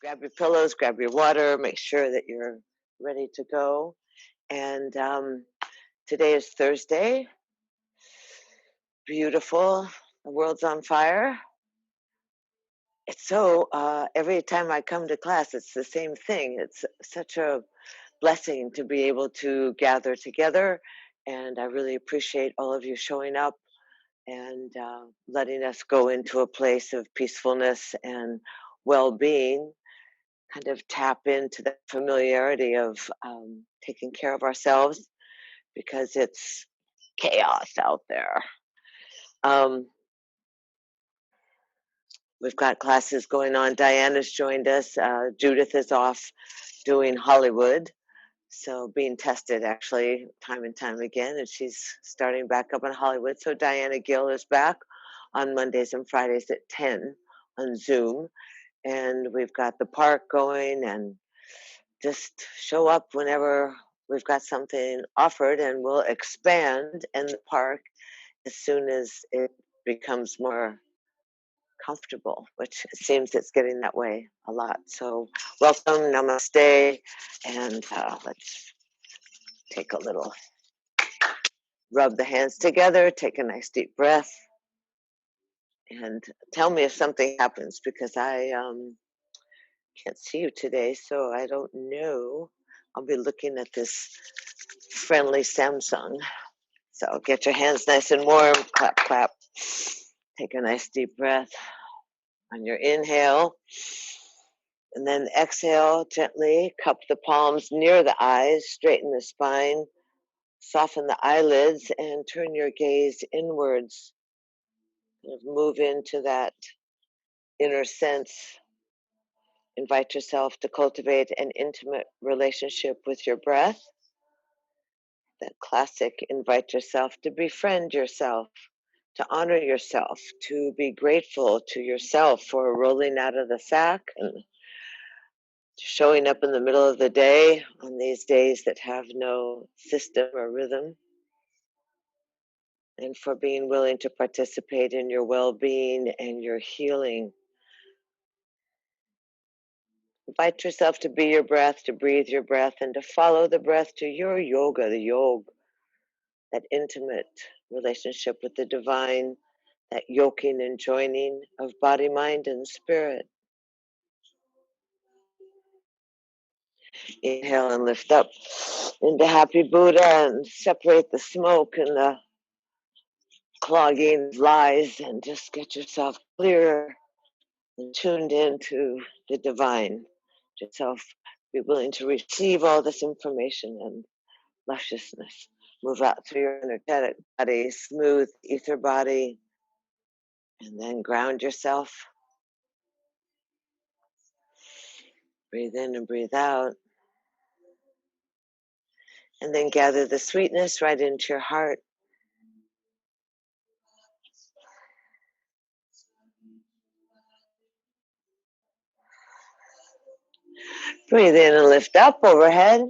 grab your pillows, grab your water, make sure that you're ready to go. And today is Thursday. Beautiful. The world's on fire. It's so, every time I come to class, it's the same thing. It's such a blessing to be able to gather together. And I really appreciate all of you showing up and letting us go into a place of peacefulness and well-being, kind of tap into the familiarity of taking care of ourselves because it's chaos out there. We've got classes going on. Diana's joined us. Judith is off doing Hollywood. So being tested actually time and time again, and she's starting back up in Hollywood. So Diana Gill is back on Mondays and Fridays at 10 on Zoom. And we've got the park going, and just show up whenever we've got something offered, and we'll expand in the park as soon as it becomes more comfortable, which it seems it's getting that way a lot. So welcome, namaste, and let's take a little, rub the hands together, take a nice deep breath, and tell me if something happens, because I can't see you today, so I don't know. I'll be looking at this friendly Samsung. So get your hands nice and warm, clap, clap. Take a nice deep breath on your inhale. And then exhale gently, cup the palms near the eyes, straighten the spine, soften the eyelids, and turn your gaze inwards. Kind of move into that inner sense. Invite yourself to cultivate an intimate relationship with your breath. That classic, invite yourself to befriend yourself, to honor yourself, to be grateful to yourself for rolling out of the sack and showing up in the middle of the day on these days that have no system or rhythm, and for being willing to participate in your well-being and your healing. Invite yourself to be your breath, to breathe your breath, and to follow the breath to your yoga, the yog, that intimate relationship with the divine, that yoking and joining of body, mind, and spirit. Inhale and lift up into Happy Buddha and separate the smoke and the clogging lies, and just get yourself clear and tuned into the divine. Yourself be willing to receive all this information and lusciousness. Move out through your energetic body, smooth ether body, and then ground yourself. Breathe in and breathe out. And then gather the sweetness right into your heart. Breathe in and lift up overhead.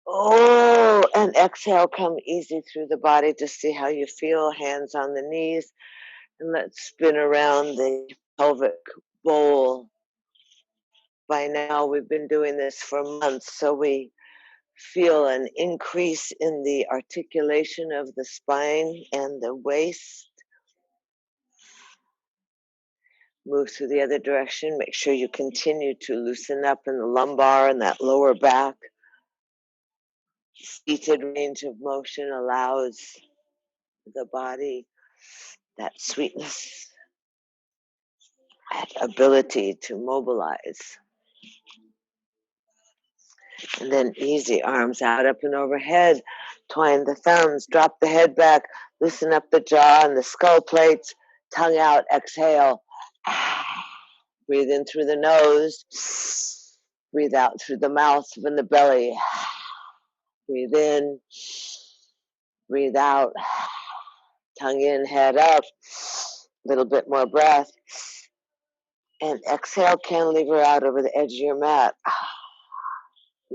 Oh, and exhale, come easy through the body to see how you feel. Hands on the knees. And let's spin around the pelvic bowl. By now, we've been doing this for months, so we feel an increase in the articulation of the spine and the waist. Move through the other direction. Make sure you continue to loosen up in the lumbar and that lower back. Seated range of motion allows the body that sweetness, that ability to mobilize. And then easy, arms out, up and overhead. Twine the thumbs, drop the head back, loosen up the jaw and the skull plates, tongue out, exhale. Breathe in through the nose, breathe out through the mouth and the belly. Breathe in, breathe out, tongue in, head up, a little bit more breath. And exhale, cantilever out over the edge of your mat.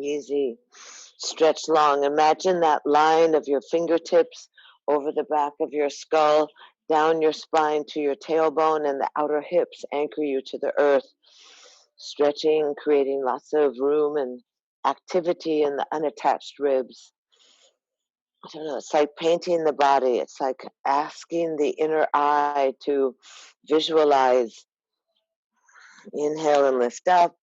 Easy. Stretch long. Imagine that line of your fingertips over the back of your skull, down your spine to your tailbone, and the outer hips anchor you to the earth. Stretching, creating lots of room and activity in the unattached ribs. I don't know, it's like painting the body. It's like asking the inner eye to visualize. Inhale and lift up.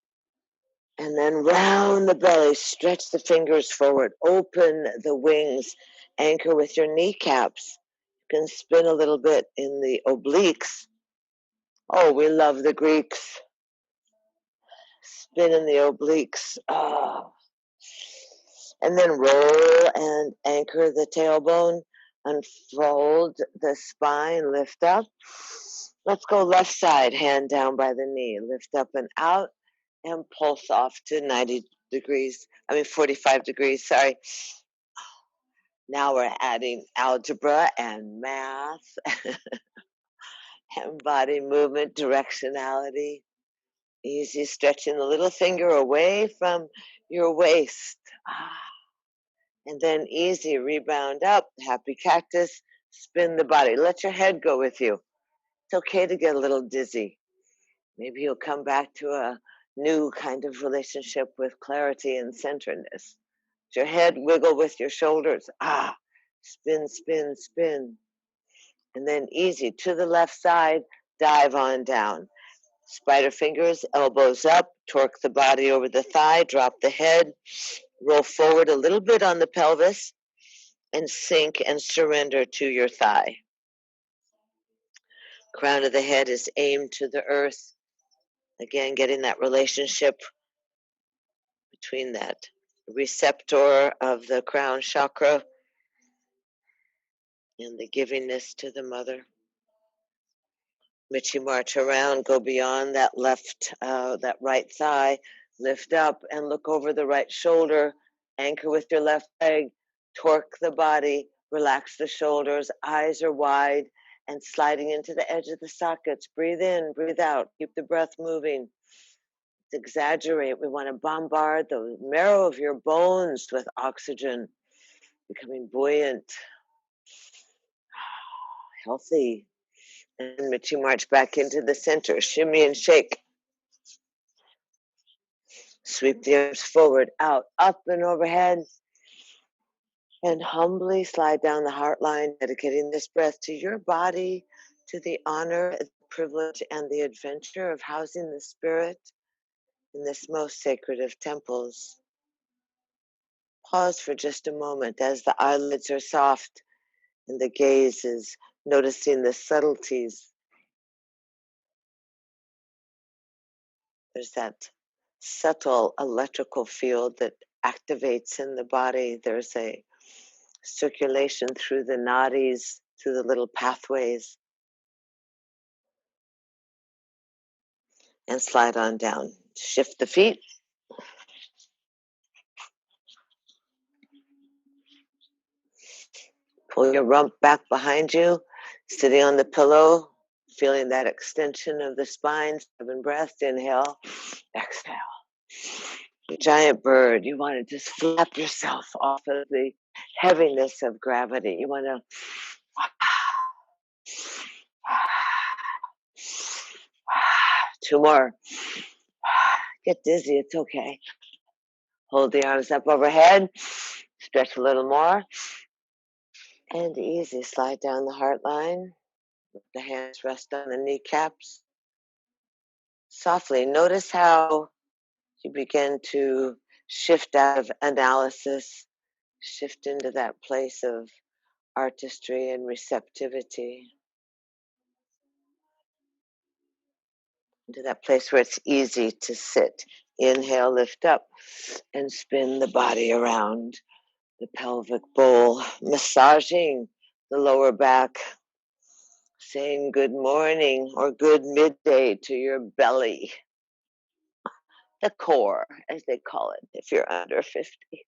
And then round the belly, stretch the fingers forward, open the wings, anchor with your kneecaps. You can spin a little bit in the obliques. Oh, we love the Greeks. Spin in the obliques. Oh. And then roll and anchor the tailbone. Unfold the spine, lift up. Let's go left side, hand down by the knee. Lift up and out and pulse off to 45 degrees, sorry. Now we're adding algebra and math and body movement, directionality. Easy stretching the little finger away from your waist. And then easy rebound up, happy cactus, spin the body. Let your head go with you. It's okay to get a little dizzy. Maybe you'll come back to a new kind of relationship with clarity and centeredness. Your head wiggle with your shoulders. Spin, spin, spin. And then easy to the left side, dive on down. Spider fingers, elbows up, torque the body over the thigh, drop the head, roll forward a little bit on the pelvis, and sink and surrender to your thigh. Crown of the head is aimed to the earth. Again, getting that relationship between that receptor of the crown chakra and the givingness to the mother. Michi march around, go beyond that that right thigh, lift up and look over the right shoulder, anchor with your left leg, torque the body, relax the shoulders, eyes are wide and sliding into the edge of the sockets. Breathe in, breathe out, keep the breath moving. Exaggerate. We want to bombard the marrow of your bones with oxygen, becoming buoyant, healthy. And Michi march back into the center, shimmy and shake. Sweep the arms forward, out, up and overhead. And humbly slide down the heart line, dedicating this breath to your body, to the honor, the privilege, and the adventure of housing the spirit in this most sacred of temples. Pause for just a moment as the eyelids are soft and the gaze is noticing the subtleties. There's that subtle electrical field that activates in the body. There's a circulation through the nadis, through the little pathways. And slide on down. Shift the feet. Pull your rump back behind you, sitting on the pillow, feeling that extension of the spine. 7 breaths. Inhale, exhale. The giant bird, you want to just flap yourself off of the heaviness of gravity. You want to two more. Get dizzy, it's okay. Hold the arms up overhead. Stretch a little more. And easy, slide down the heart line. Let the hands rest on the kneecaps. Softly, notice how you begin to shift out of analysis, shift into that place of artistry and receptivity, into that place where it's easy to sit. Inhale, lift up, and spin the body around the pelvic bowl, massaging the lower back, saying good morning or good midday to your belly, the core, as they call it, if you're under 50. If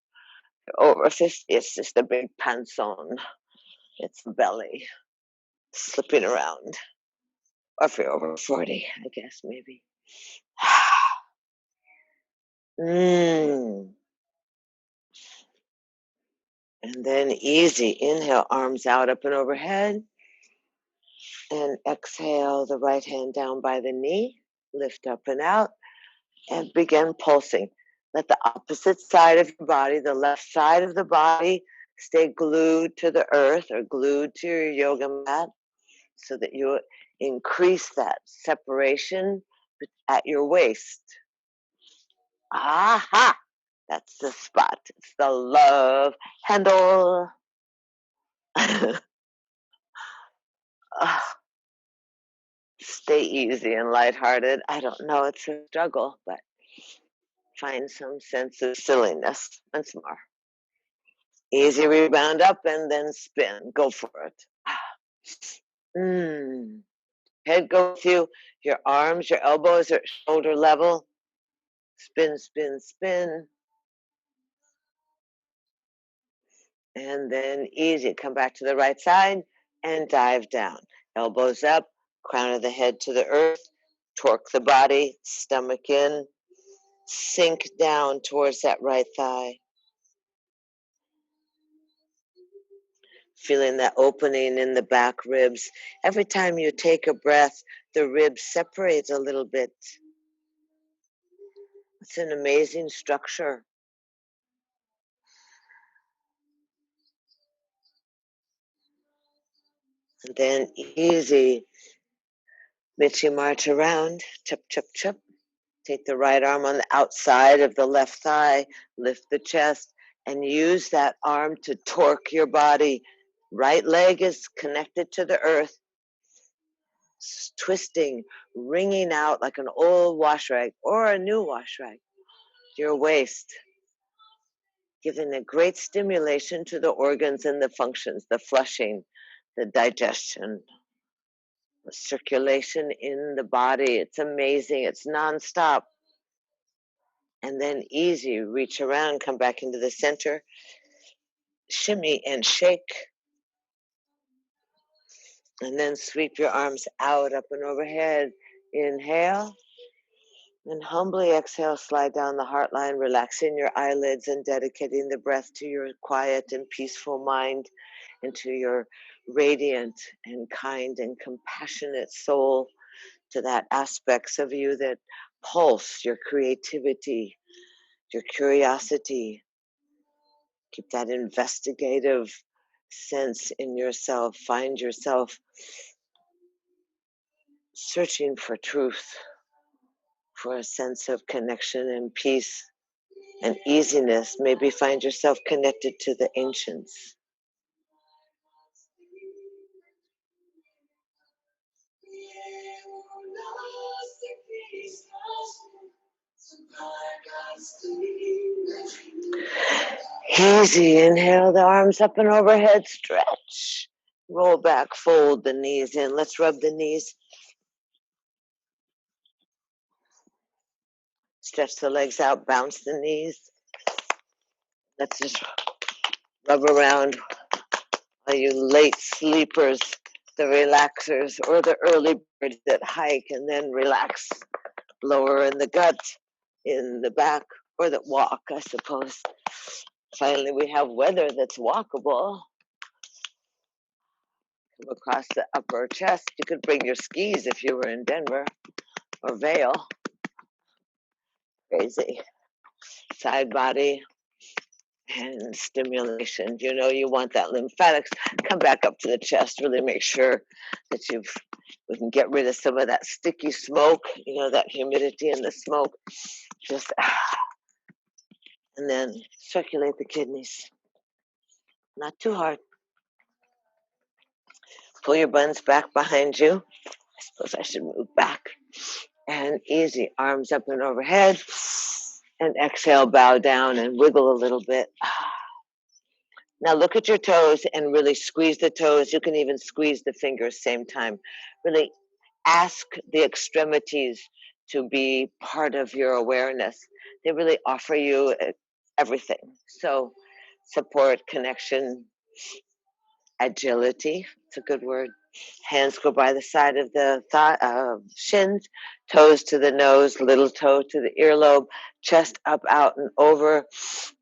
you're over 50, it's just a big panzone. It's the belly slipping around. Or if you're over 40, I guess, maybe. And then easy. Inhale, arms out, up and overhead. And exhale, the right hand down by the knee. Lift up and out. and begin pulsing. Let the opposite side of your body, the left side of the body, stay glued to the earth or glued to your yoga mat so that you increase that separation at your waist. Aha! That's the spot. It's the love handle. Stay easy and lighthearted. I don't know, it's a struggle, but find some sense of silliness once more. Easy rebound up and then spin. Go for it. Head go with you. Your arms, your elbows are shoulder level. Spin, spin, spin. And then easy. Come back to the right side and dive down. Elbows up, crown of the head to the earth. Torque the body, stomach in. Sink down towards that right thigh. Feeling that opening in the back ribs. Every time you take a breath, the ribs separate a little bit. It's an amazing structure. And then easy, Mitchy march around, chup, chup, chup. Take the right arm on the outside of the left thigh, lift the chest, and use that arm to torque your body. Right leg is connected to the earth, twisting, wringing out like an old wash rag or a new wash rag. Your waist, giving a great stimulation to the organs and the functions, the flushing, the digestion, the circulation in the body. It's amazing. It's nonstop. And then easy, reach around, come back into the center, shimmy and shake. And then sweep your arms out, up and overhead. Inhale. And humbly exhale, slide down the heart line, relaxing your eyelids and dedicating the breath to your quiet and peaceful mind and to your radiant and kind and compassionate soul, to that aspects of you that pulse your creativity, your curiosity. Keep that investigative sense in yourself. Find yourself searching for truth, for a sense of connection and peace and easiness. Maybe find yourself connected to the ancients. Easy. Inhale the arms up and overhead. Stretch. Roll back. Fold the knees in. Let's rub the knees. Stretch the legs out. Bounce the knees. Let's just rub around. Are you late sleepers, the relaxers, or the early birds that hike and then relax lower in the gut, in the back, or that walk, I suppose. Finally, we have weather that's walkable. Come across the upper chest. You could bring your skis if you were in Denver or Vail. Crazy. Side body and stimulation. You know you want that lymphatics. Come back up to the chest. Really make sure that we can get rid of some of that sticky smoke, that humidity in the smoke. Just and then circulate the kidneys. Not too hard. Pull your buns back behind you. I suppose I should move back. And easy, arms up and overhead. And exhale, bow down and wiggle a little bit. Now look at your toes and really squeeze the toes. You can even squeeze the fingers same time. Really ask the extremities to be part of your awareness. They really offer you everything. So support, connection, agility. It's a good word. Hands go by the side of the shins, toes to the nose, little toe to the earlobe, chest up, out, and over,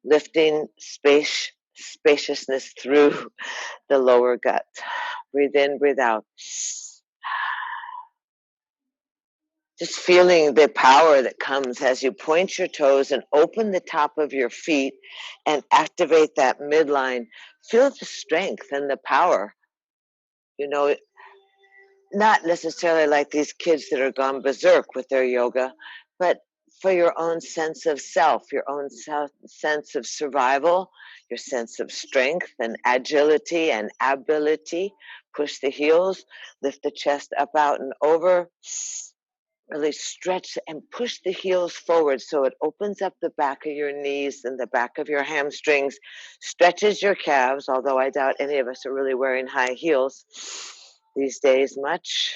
lifting spaciousness through the lower gut. Breathe in, breathe out. Just feeling the power that comes as you point your toes and open the top of your feet and activate that midline. Feel the strength and the power. You know, not necessarily like these kids that are gone berserk with their yoga, but for your own sense of self, your own sense of survival, your sense of strength and agility and ability. Push the heels, lift the chest up, out, and over. Really stretch and push the heels forward so it opens up the back of your knees and the back of your hamstrings, stretches your calves, although I doubt any of us are really wearing high heels these days much.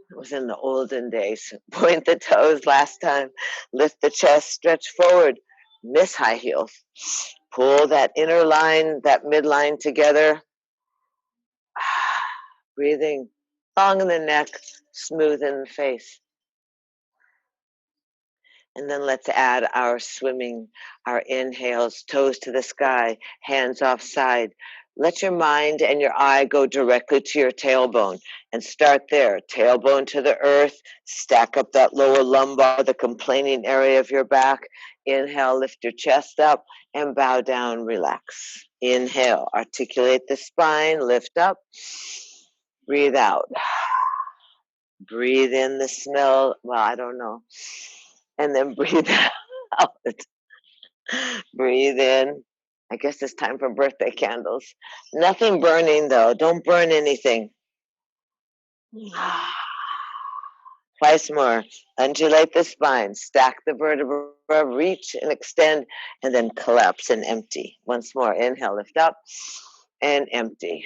It was in the olden days. Point the toes last time, lift the chest, stretch forward, miss high heels. Pull that inner line, that midline together. Breathing long in the neck, smooth in the face. And then let's add our swimming, our inhales, toes to the sky, hands offside. Let your mind and your eye go directly to your tailbone and start there. Tailbone to the earth, stack up that lower lumbar, the complaining area of your back. Inhale, lift your chest up and bow down, relax. Inhale, articulate the spine, lift up, breathe out. Breathe in the smell, well, I don't know. And then breathe out. Breathe in. I guess it's time for birthday candles. Nothing burning though. Don't burn anything. Twice more. Undulate the spine. Stack the vertebra. Reach and extend. And then collapse and empty. Once more. Inhale, lift up. And empty.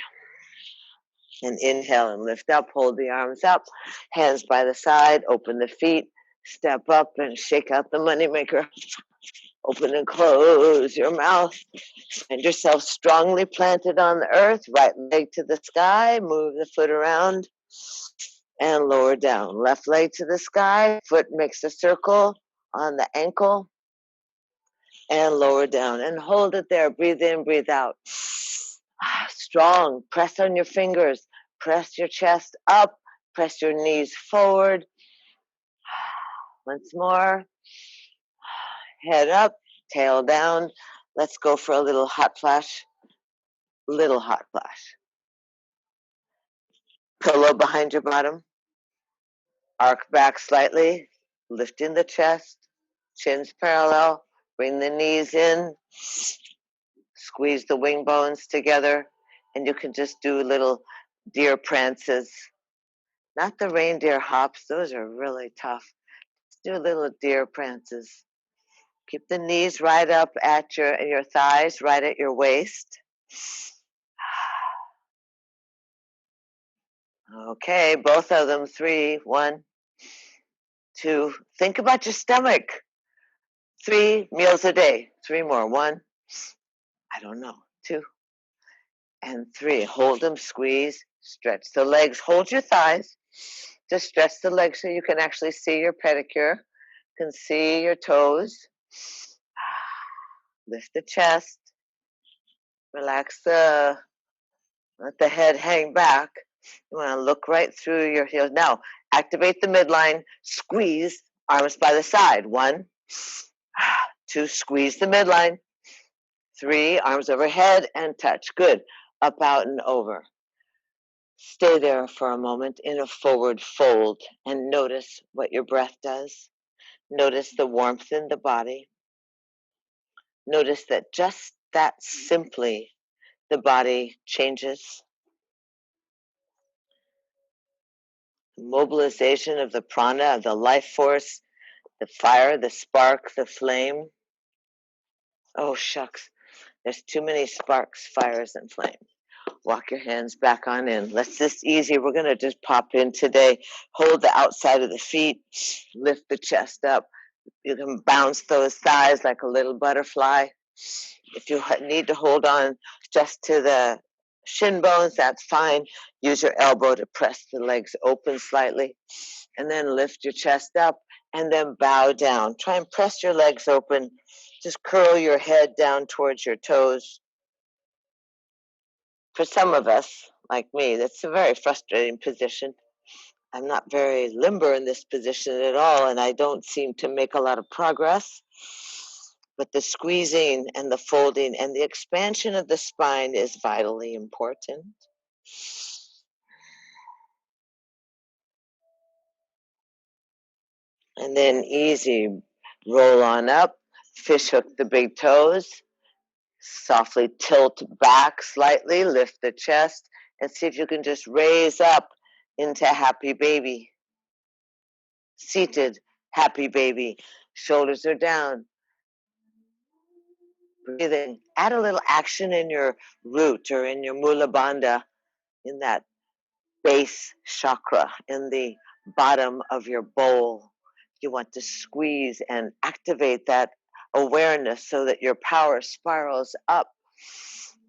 And inhale and lift up. Hold the arms up. Hands by the side. Open the feet. Step up and shake out the moneymaker. Open and close your mouth. Find yourself strongly planted on the earth, right leg to the sky, move the foot around and lower down. Left leg to the sky, foot makes a circle on the ankle and lower down. And hold it there. Breathe in, breathe out. Strong. Press on your fingers. Press your chest up. Press your knees forward. Once more. Head up, tail down. Let's go for a little hot flash. Little hot flash. Pillow behind your bottom. Arc back slightly. Lifting the chest. Chin's parallel. Bring the knees in. Squeeze the wing bones together. And you can just do little deer prances. Not the reindeer hops. Those are really tough. Just do little deer prances. Keep the knees right up at your thighs, right at your waist. Okay, both of them. 3, 1, 2. Think about your stomach. 3 meals a day. 3 more. 1, I don't know. 2 and 3. Hold them, squeeze, stretch the legs. Hold your thighs. Just stretch the legs so you can actually see your pedicure. You can see your toes. Lift the chest. Relax let the head hang back. You want to look right through your heels. Now, activate the midline. Squeeze, arms by the side. 1, 2, squeeze the midline. 3, arms overhead and touch. Good. Up, out, and over. Stay there for a moment in a forward fold and notice what your breath does. Notice the warmth in the body. Notice that just that simply the body changes. Mobilization of the prana, of the life force, the fire, the spark, the flame. Oh, shucks. There's too many sparks, fires, and flames. Walk your hands back on in. Let's just easy. We're going to just pop in today. Hold the outside of the feet. Lift the chest up. You can bounce those thighs like a little butterfly. If you need to hold on just to the shin bones, that's fine. Use your elbow to press the legs open slightly. And then lift your chest up and then bow down. Try and press your legs open. Just curl your head down towards your toes. For some of us, like me, that's a very frustrating position. I'm not very limber in this position at all, and I don't seem to make a lot of progress. But the squeezing and the folding and the expansion of the spine is vitally important. And then easy, roll on up, fish hook the big toes, softly tilt back slightly, lift the chest, and see if you can just raise up into happy baby. Seated, happy baby. Shoulders are down. Breathing. Add a little action in your root or in your mula bandha, in that base chakra, in the bottom of your bowl. You want to squeeze and activate that awareness so that your power spirals up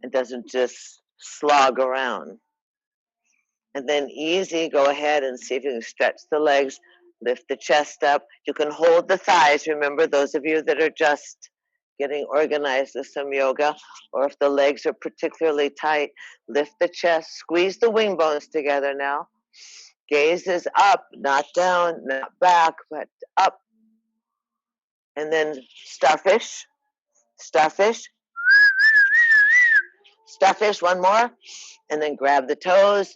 and doesn't just slog around. And then easy, go ahead and see if you can stretch the legs, lift the chest up. You can hold the thighs. Remember, those of you that are just getting organized with some yoga, or if the legs are particularly tight, lift the chest, squeeze the wing bones together now. Gaze is up, not down, not back, but up. And then starfish, starfish, starfish, one more. And then grab the toes,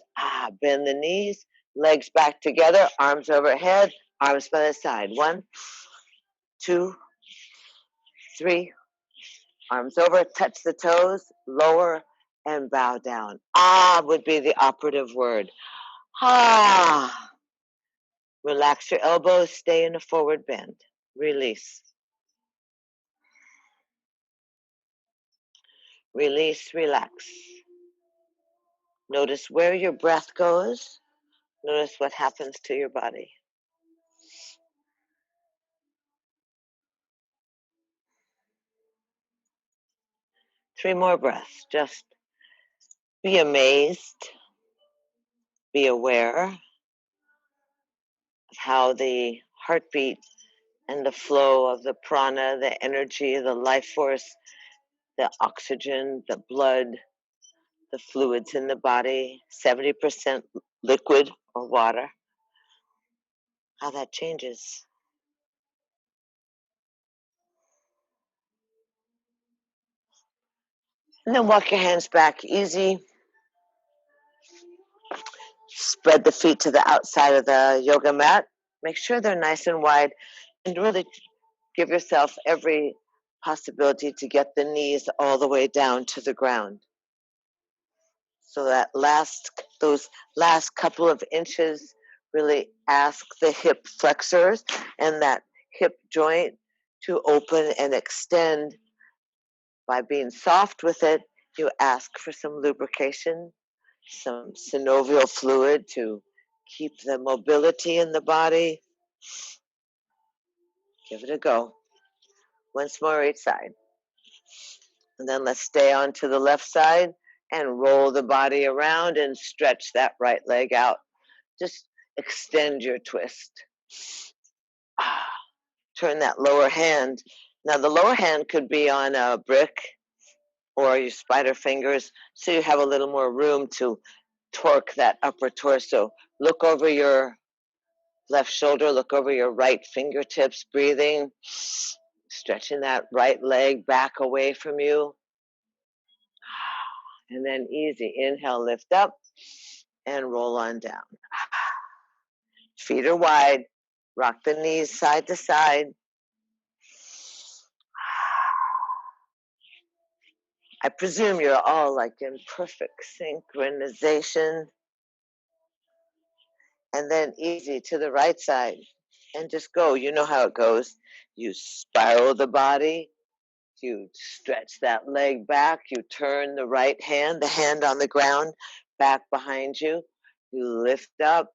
bend the knees, legs back together, arms overhead, arms by the side. 1, 2, 3, arms over, touch the toes, lower, and bow down. Would be the operative word. Relax your elbows, stay in a forward bend. Release. Release, relax. Notice where your breath goes. Notice what happens to your body. Three more breaths. Just be amazed. Be aware of how the heartbeat and the flow of the prana, the energy, the life force, the oxygen, the blood, the fluids in the body, 70% liquid or water, how that changes. And then walk your hands back easy. Spread the feet to the outside of the yoga mat. Make sure they're nice and wide, and really give yourself every possibility to get the knees all the way down to the ground. So that those last couple of inches, really ask the hip flexors and that hip joint to open and extend. By being soft with it, you ask for some lubrication, some synovial fluid to keep the mobility in the body. Give it a go. Once more each side. And then let's stay on to the left side and roll the body around and stretch that right leg out. Just extend your twist. Turn that lower hand. Now the lower hand could be on a brick or your spider fingers, so you have a little more room to torque that upper torso. Look over your left shoulder, look over your right fingertips, breathing, stretching that right leg back away from you. And then easy, inhale, lift up, and roll on down. Feet are wide, rock the knees side to side. I presume you're all like in perfect synchronization. And then easy to the right side. And just go. You know how it goes. You spiral the body. You stretch that leg back. You turn the right hand, the hand on the ground, back behind you. You lift up.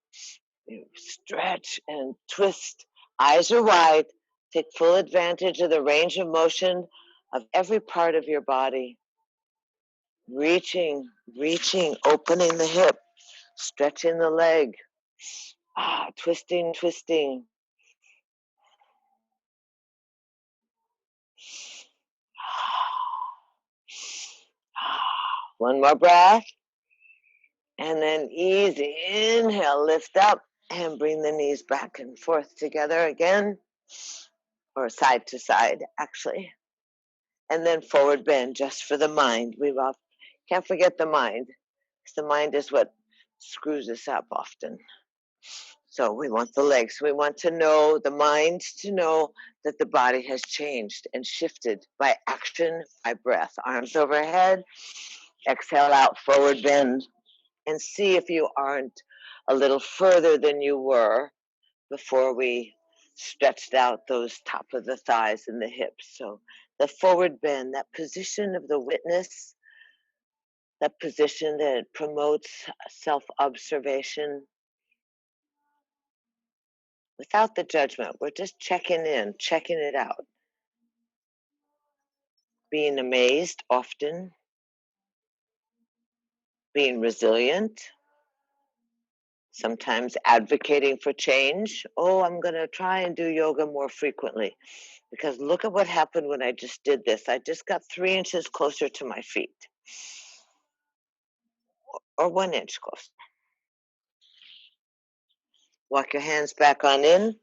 You stretch and twist. Eyes are wide. Take full advantage of the range of motion of every part of your body. Reaching, opening the hip, stretching the leg. Twisting, twisting. One more breath. And then easy. Inhale, lift up. And bring the knees back and forth together again, or side to side, actually. And then forward bend just for the mind. Can't forget the mind, because the mind is what screws us up often. So we want the legs. We want to know, the mind to know that the body has changed and shifted by action, by breath. Arms overhead, exhale out, forward bend, and see if you aren't a little further than you were before we stretched out those top of the thighs and the hips. So the forward bend, that position of the witness, that position that promotes self-observation without the judgment. We're just checking in, checking it out. Being amazed often, being resilient, sometimes advocating for change. Oh, I'm going to try and do yoga more frequently, because look at what happened when I just did this. I just got 3 inches closer to my feet, or 1 inch closer. Walk your hands back on in.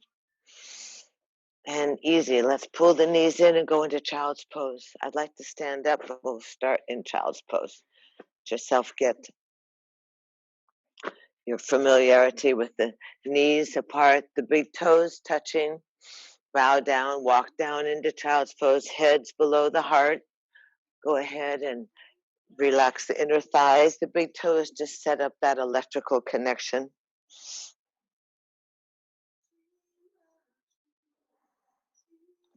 And easy. Let's pull the knees in and go into child's pose. I'd like to stand up, but we'll start in child's pose. Let yourself get your familiarity with the knees apart, the big toes touching. Bow down, walk down into child's pose, heads below the heart. Go ahead and relax the inner thighs. The big toes just set up that electrical connection.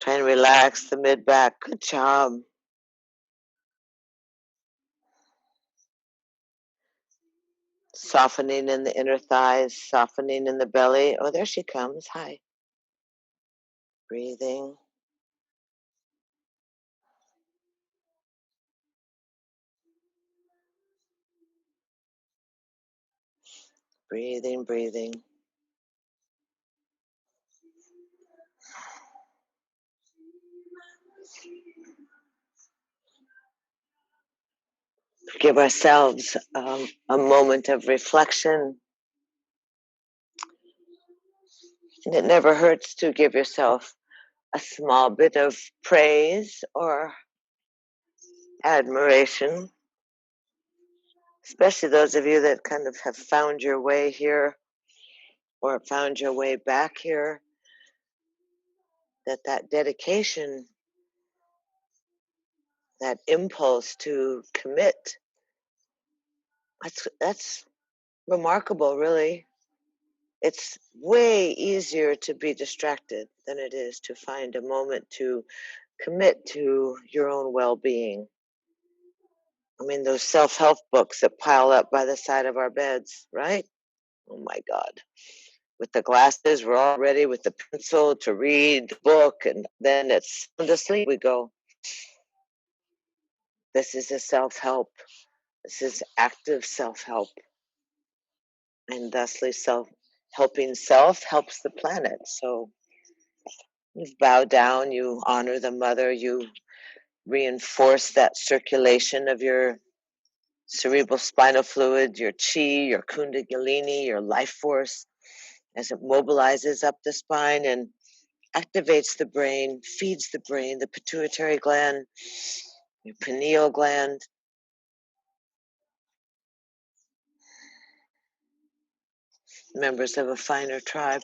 Try and relax the mid-back. Good job. Softening in the inner thighs, softening in the belly. Oh, there she comes. Hi. Breathing. Breathing, breathing. Give ourselves a moment of reflection. And it never hurts to give yourself a small bit of praise or admiration, especially those of you that kind of have found your way here or found your way back here, that dedication, that impulse to commit, that's remarkable, really. It's way easier to be distracted than it is to find a moment to commit to your own well-being. I mean, those self-help books that pile up by the side of our beds, right? Oh my God. With the glasses, we're all ready with the pencil to read the book, and then it's to sleep we go. This is a self-help. This is active self-help. And thusly helping self helps the planet. So you bow down, you honor the mother, you reinforce that circulation of your cerebral spinal fluid, your chi, your kundalini, your life force, as it mobilizes up the spine and activates the brain, feeds the brain, the pituitary gland, your pineal gland. Members of a finer tribe.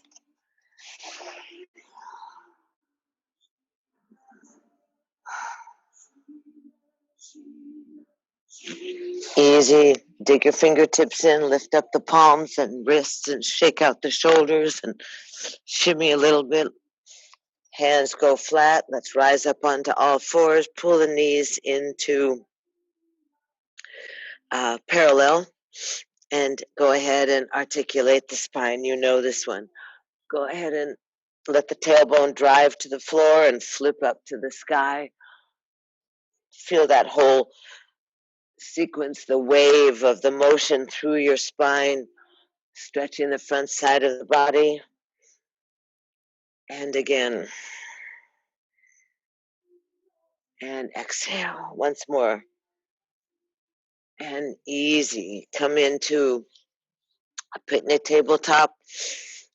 Easy. Dig your fingertips in, lift up the palms and wrists, and shake out the shoulders and shimmy a little bit. Hands go flat. Let's rise up onto all fours. Pull the knees into parallel, and go ahead and articulate the spine. You know this one. Go ahead and let the tailbone drive to the floor and flip up to the sky. Feel that whole sequence, the wave of the motion through your spine, stretching the front side of the body. And again. And exhale once more. And easy. Come into a picnic tabletop.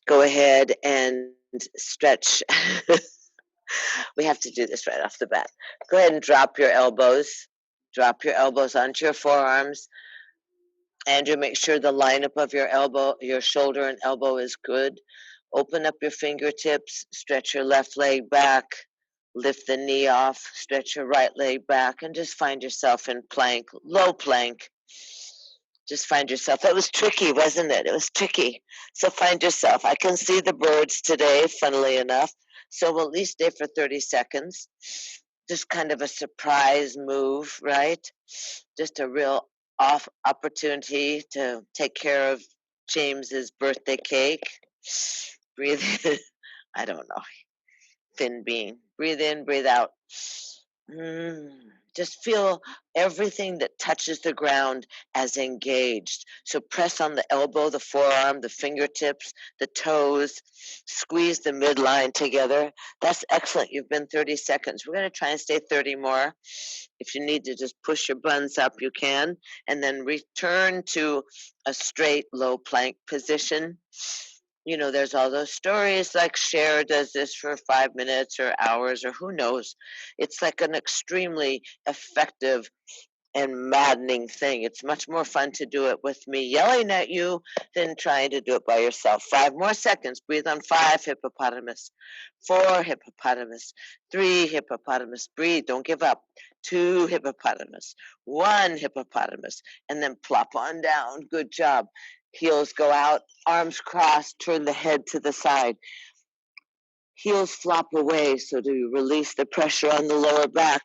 go ahead and stretch. We have to do this right off the bat. Go ahead and drop your elbows. Drop your elbows onto your forearms. Andrew, make sure the lineup of your elbow, your shoulder and elbow is good. Open up your fingertips, stretch your left leg back, lift the knee off, stretch your right leg back, and just find yourself in plank, low plank. Just find yourself. That was tricky, wasn't it? It was tricky. So find yourself. I can see the birds today, funnily enough. So we'll at least stay for 30 seconds. Just kind of a surprise move, right? Just a real off opportunity to take care of James's birthday cake. Breathe in. I don't know. Thin bean. Breathe in, breathe out. Just feel everything that touches the ground as engaged. So press on the elbow, the forearm, the fingertips, the toes. Squeeze the midline together. That's excellent. You've been 30 seconds. We're going to try and stay 30 more. If you need to just push your buns up, you can. And then return to a straight low plank position. You know, there's all those stories like Cher does this for 5 minutes or hours or who knows. It's like an extremely effective and maddening thing. It's much more fun to do it with me yelling at you than trying to do it by yourself. 5 more seconds. Breathe on 5, hippopotamus. 4, hippopotamus. 3, hippopotamus. Breathe. Don't give up. 2, hippopotamus. 1, hippopotamus. And then plop on down. Good job. Heels go out, arms crossed, turn the head to the side. Heels flop away so to release the pressure on the lower back.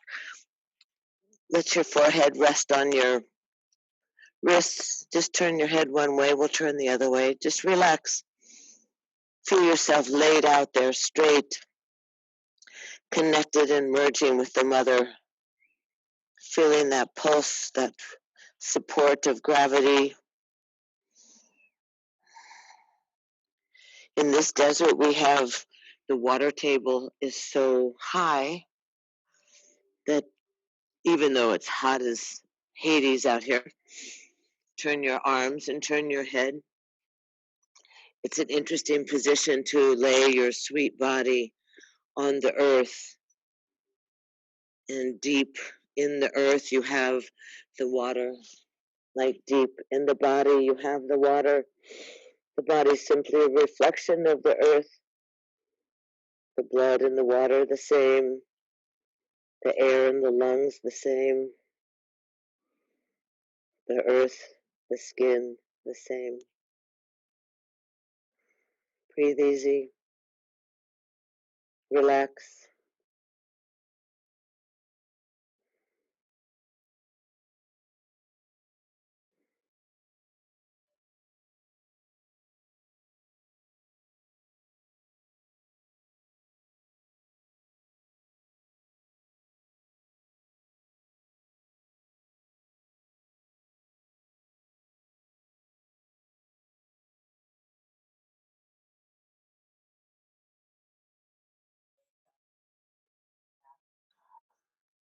Let your forehead rest on your wrists. Just turn your head one way, we'll turn the other way. Just relax. Feel yourself laid out there, straight, connected and merging with the mother. Feeling that pulse, that support of gravity. In this desert, we have the water table is so high that even though it's hot as Hades out here, turn your arms and turn your head. It's an interesting position to lay your sweet body on the earth. And deep in the earth, you have the water. Like deep in the body, you have the water. The body is simply a reflection of the earth. The blood and the water, the same. The air and the lungs, the same. The earth, the skin, the same. Breathe easy. Relax.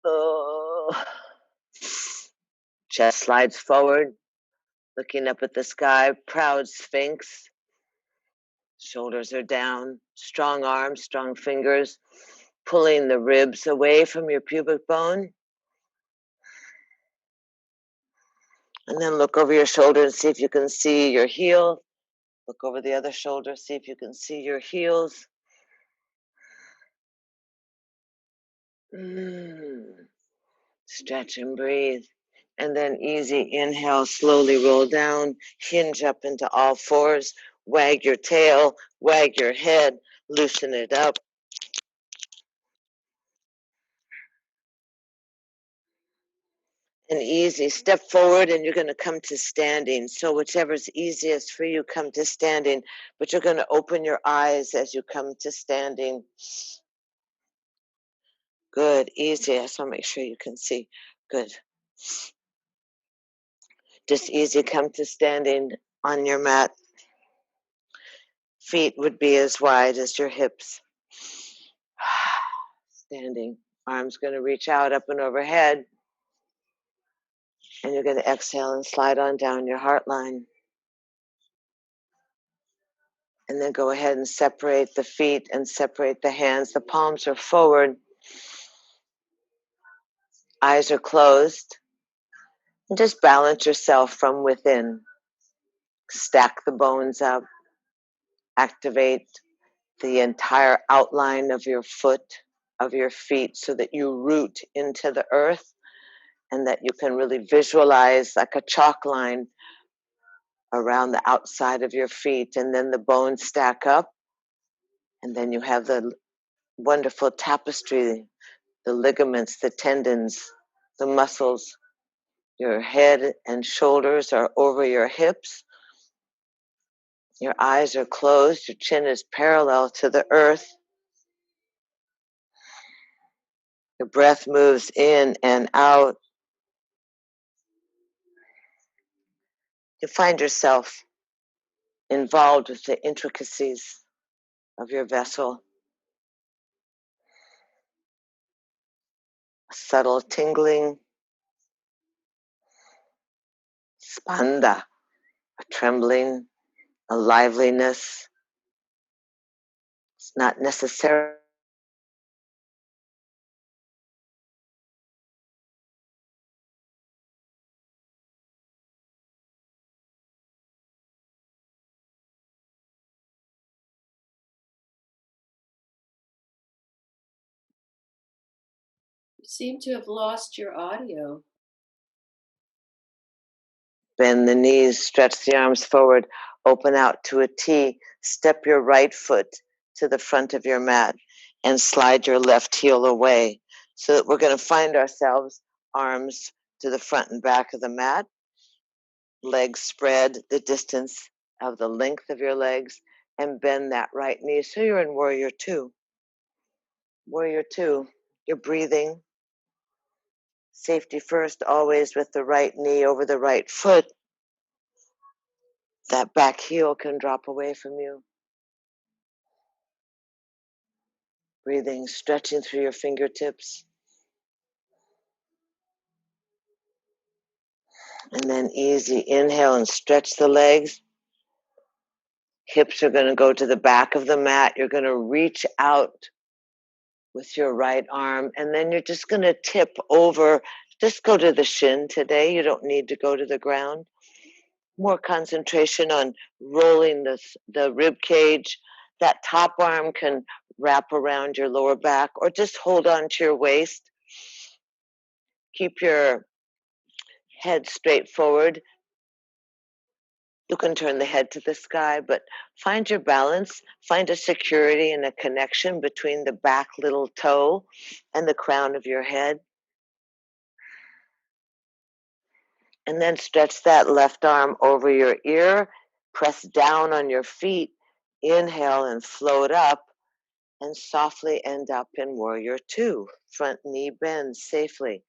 Oh. Chest slides forward, looking up at the sky, proud sphinx. Shoulders are down, strong arms, strong fingers, pulling the ribs away from your pubic bone. And then look over your shoulder and see if you can see your heel. Look over the other shoulder, see if you can see your heels. Stretch and breathe. And then easy inhale, slowly roll down, hinge up into all fours, wag your tail, wag your head, loosen it up. And easy, step forward and you're going to come to standing. So whichever's easiest for you, come to standing. But you're going to open your eyes as you come to standing. Good, easy. I just want to make sure you can see. Good. Just easy, come to standing on your mat. Feet would be as wide as your hips. Standing. Arms going to reach out up and overhead. And you're going to exhale and slide on down your heart line. And then go ahead and separate the feet and separate the hands. The palms are forward. Eyes are closed. And just balance yourself from within. Stack the bones up. Activate the entire outline of your foot, of your feet, so that you root into the earth and that you can really visualize like a chalk line around the outside of your feet. And then the bones stack up. And then you have the wonderful tapestry, the ligaments, the tendons, the muscles. Your head and shoulders are over your hips. Your eyes are closed. Your chin is parallel to the earth. Your breath moves in and out. You find yourself involved with the intricacies of your vessel. A subtle tingling, spanda, a trembling, a liveliness. It's not necessarily You seem to have lost your audio. bend the knees, stretch the arms forward, open out to a T. Step your right foot to the front of your mat and slide your left heel away. So that we're going to find ourselves arms to the front and back of the mat, legs spread the distance of the length of your legs, and bend that right knee. So you're in Warrior Two. Warrior Two, you're breathing. Safety first, always with the right knee over the right foot. That back heel can drop away from you. Breathing, stretching through your fingertips. And then easy inhale and stretch the legs. Hips are going to go to the back of the mat. You're going to reach out with your right arm, and then you're just going to tip over. Just go to the shin today. You don't need to go to the ground. More concentration on rolling the rib cage. That top arm can wrap around your lower back, or just hold on to your waist. Keep your head straight forward. You can turn the head to the sky, but find your balance. Find a security and a connection between the back little toe and the crown of your head. And then stretch that left arm over your ear. Press down on your feet. Inhale and float up, and softly end up in Warrior Two. Front knee bends safely.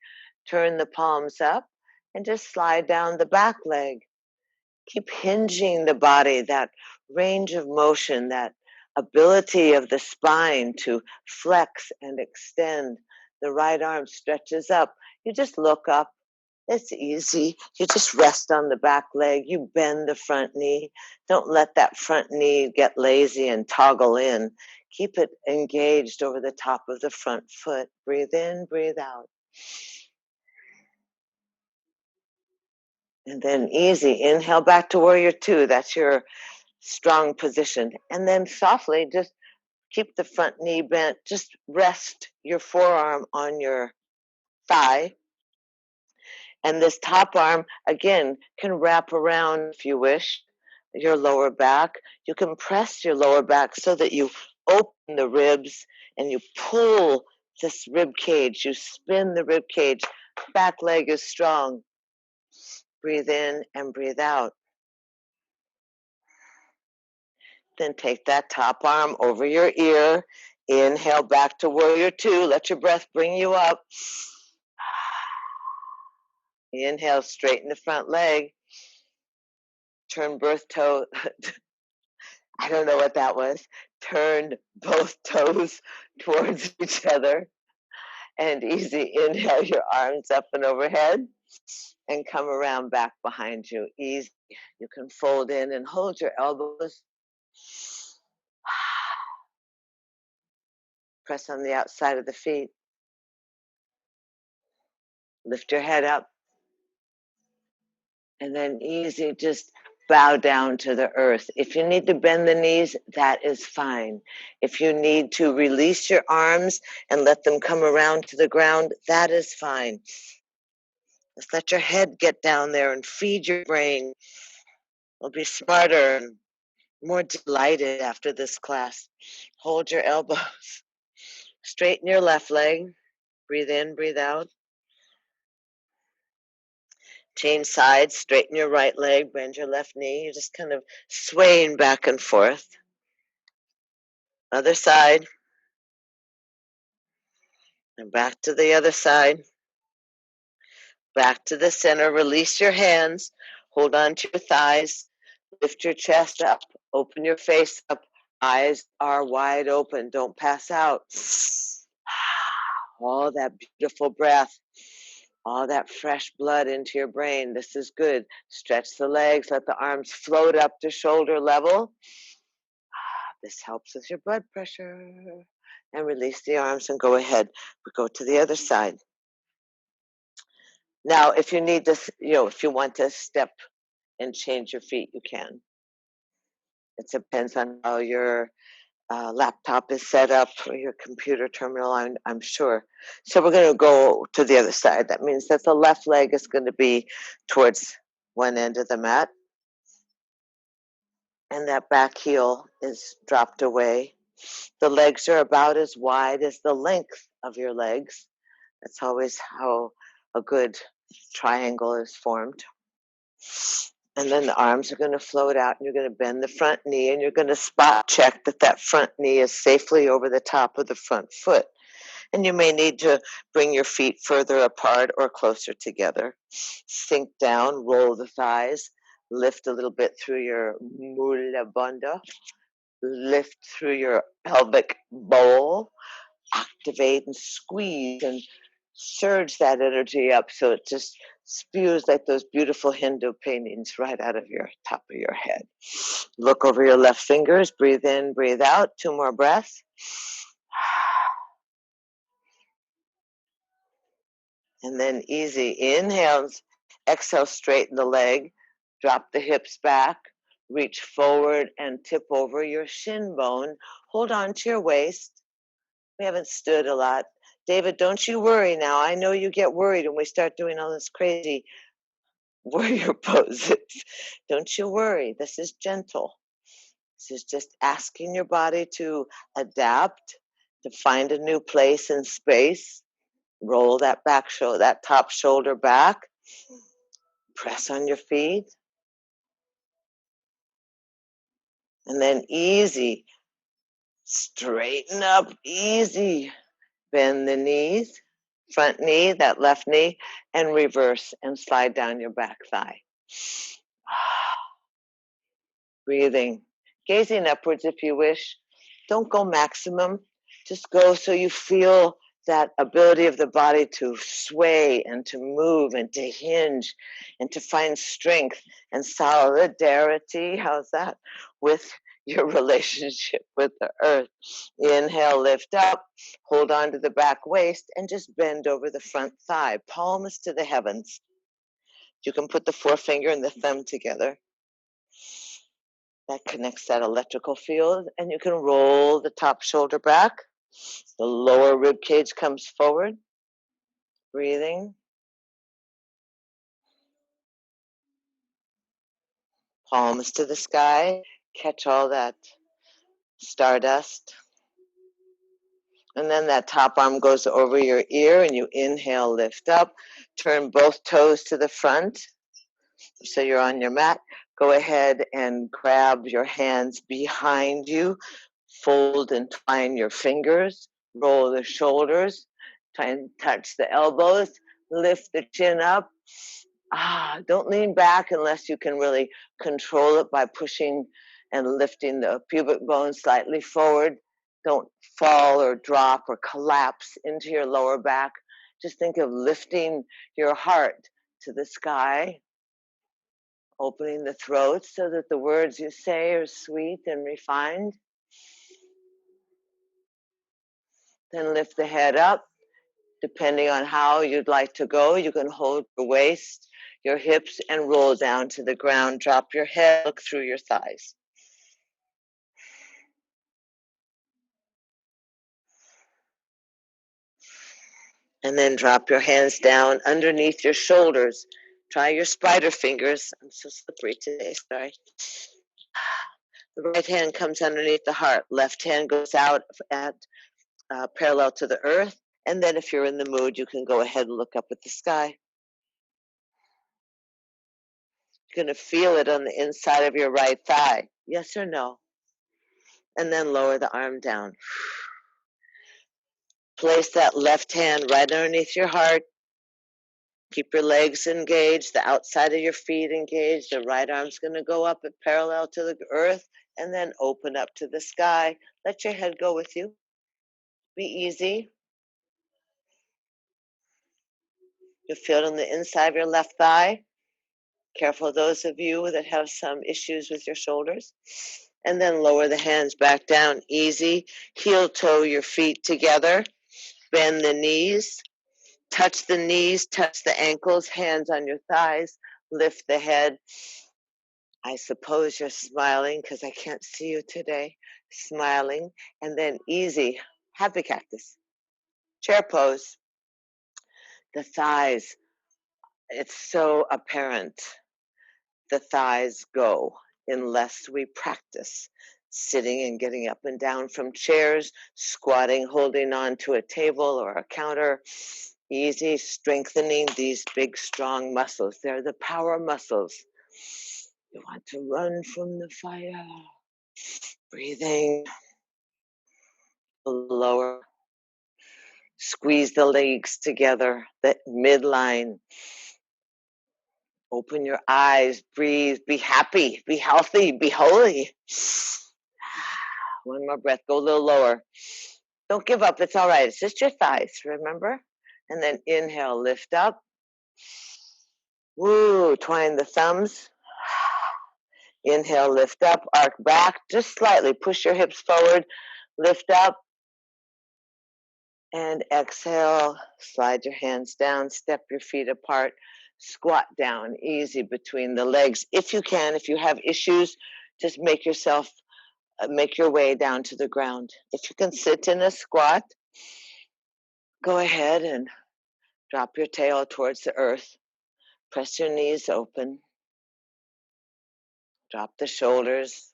Turn the palms up and just slide down the back leg. Keep hinging the body, that range of motion, that ability of the spine to flex and extend. The right arm stretches up. You just look up. It's easy. You just rest on the back leg. You bend the front knee. Don't let that front knee get lazy and toggle in. Keep it engaged over the top of the front foot. Breathe in, breathe out. And then easy. Inhale back to Warrior Two. That's your strong position. And then softly just keep the front knee bent. Just rest your forearm on your thigh. And this top arm, again, can wrap around, if you wish, your lower back. You can press your lower back so that you open the ribs and you pull this rib cage. You spin the rib cage. Back leg is strong. Breathe in and breathe out. Then take that top arm over your ear. Inhale back to Warrior Two. Let your breath bring you up. Inhale, straighten the front leg. Turn birth toe. I don't know what that was. Turn both toes towards each other. And easy inhale your arms up and overhead. And come around back behind you. Easy. You can fold in and hold your elbows. Press on the outside of the feet. Lift your head up. And then easy, just bow down to the earth. If you need to bend the knees, that is fine. If you need to release your arms and let them come around to the ground, that is fine. Just let your head get down there and feed your brain. You'll be smarter and more delighted after this class. Hold your elbows. Straighten your left leg. Breathe in, breathe out. Change sides, straighten your right leg, bend your left knee. You're just kind of swaying back and forth. Other side. And back to the other side. Back to the center. Release your hands. Hold on to your thighs. Lift your chest up. Open your face up. Eyes are wide open. Don't pass out. All that beautiful breath. All that fresh blood into your brain. This is good. Stretch the legs. Let the arms float up to shoulder level. This helps with your blood pressure. And release the arms and go ahead. We go to the other side. Now, if you need to, if you want to step and change your feet, you can. It depends on how your laptop is set up or your computer terminal, I'm sure. So we're going to go to the other side. That means that the left leg is going to be towards one end of the mat. And that back heel is dropped away. The legs are about as wide as the length of your legs. That's always how a good triangle is formed. And then the arms are going to float out, and you're going to bend the front knee, and you're going to spot check that front knee is safely over the top of the front foot. And you may need to bring your feet further apart or closer together. Sink down, roll the thighs, lift a little bit through your mula bandha, lift through your pelvic bowl, activate and squeeze and surge that energy up so it just spews like those beautiful Hindu paintings right out of your top of your head. Look over your left fingers, breathe in, breathe out, 2 more breaths. And then easy inhales, exhale, straighten the leg, drop the hips back, reach forward and tip over your shin bone. Hold on to your waist. We haven't stood a lot. David, don't you worry now. I know you get worried when we start doing all this crazy warrior poses. Don't you worry. This is gentle. This is just asking your body to adapt, to find a new place and space. Roll that back shoulder, that top shoulder back. Press on your feet. And then easy. Straighten up, easy. Bend the knees. Front knee, that left knee, and reverse and slide down your back thigh. Breathing, gazing upwards if you wish. Don't go maximum. Just go so you feel that ability of the body to sway and to move and to hinge and to find strength and solidarity. How's that? With your relationship with the earth. Inhale, lift up, hold on to the back waist, and just bend over the front thigh, palms to the heavens. You can put the forefinger and the thumb together. That connects that electrical field, and you can roll the top shoulder back. The lower rib cage comes forward. Breathing. Palms to the sky. Catch all that stardust. And then that top arm goes over your ear, and you inhale, lift up. Turn both toes to the front. So you're on your mat. Go ahead and grab your hands behind you. Fold and twine your fingers. Roll the shoulders. Try and touch the elbows. Lift the chin up. Don't lean back unless you can really control it by pushing and lifting the pubic bone slightly forward. Don't fall or drop or collapse into your lower back. Just think of lifting your heart to the sky, opening the throat so that the words you say are sweet and refined. Then lift the head up. Depending on how you'd like to go, you can hold your waist, your hips, and roll down to the ground. Drop your head, look through your thighs. And then drop your hands down underneath your shoulders. Try your spider fingers. I'm so slippery today, sorry. The right hand comes underneath the heart. Left hand goes out at parallel to the earth. And then if you're in the mood, you can go ahead and look up at the sky. You're going to feel it on the inside of your right thigh. Yes or no? And then lower the arm down. Place that left hand right underneath your heart. Keep your legs engaged, the outside of your feet engaged. The right arm's going to go up at parallel to the earth and then open up to the sky. Let your head go with you. Be easy. You feel it on the inside of your left thigh. Careful, those of you that have some issues with your shoulders. And then lower the hands back down. Easy. Heel toe your feet together. Bend the knees. Touch the knees, touch the ankles, hands on your thighs. Lift the head. I suppose you're smiling because I can't see you today. Smiling. And then easy. Happy cactus. Chair pose. The thighs. It's so apparent. The thighs go unless we practice sitting and getting up and down from chairs, squatting, holding on to a table or a counter. Easy, strengthening these big, strong muscles. They're the power muscles. You want to run from the fire. Breathing. Lower. Squeeze the legs together, the midline. Open your eyes, breathe, be happy, be healthy, be holy. One more breath, go a little lower. Don't give up, it's all right. It's just your thighs, remember? And then inhale, lift up. Woo, twine the thumbs. Inhale, lift up, arc back, just slightly. Push your hips forward, lift up. And exhale, slide your hands down, step your feet apart, squat down, easy between the legs. If you can, if you have issues, just make your way down to the ground. If you can sit in a squat, go ahead and drop your tail towards the earth. Press your knees open. Drop the shoulders.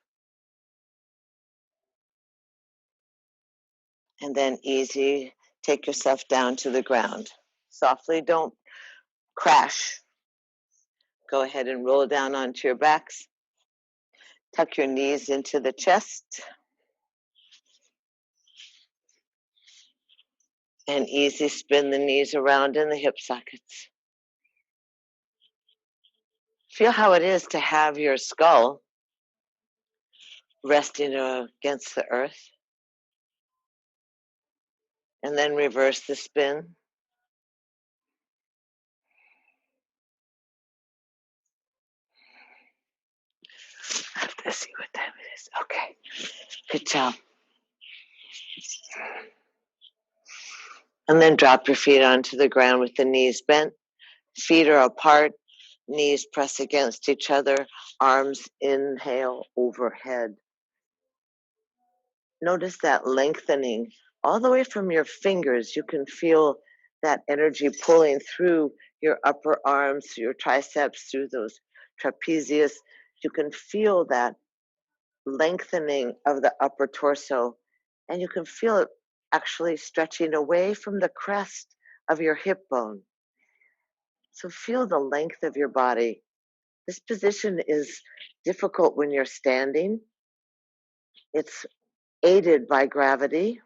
And then easy, take yourself down to the ground. Softly, don't crash. Go ahead and roll down onto your backs. Tuck your knees into the chest. And easy spin the knees around in the hip sockets. Feel how it is to have your skull resting against the earth. And then reverse the spin. I have to see what time it is. Okay. Good job. And then drop your feet onto the ground with the knees bent. Feet are apart. Knees press against each other. Arms inhale overhead. Notice that lengthening all the way from your fingers. You can feel that energy pulling through your upper arms, through your triceps, through those trapezius. You can feel that lengthening of the upper torso, and you can feel it actually stretching away from the crest of your hip bone. So feel the length of your body. This position is difficult when you're standing. It's aided by gravity.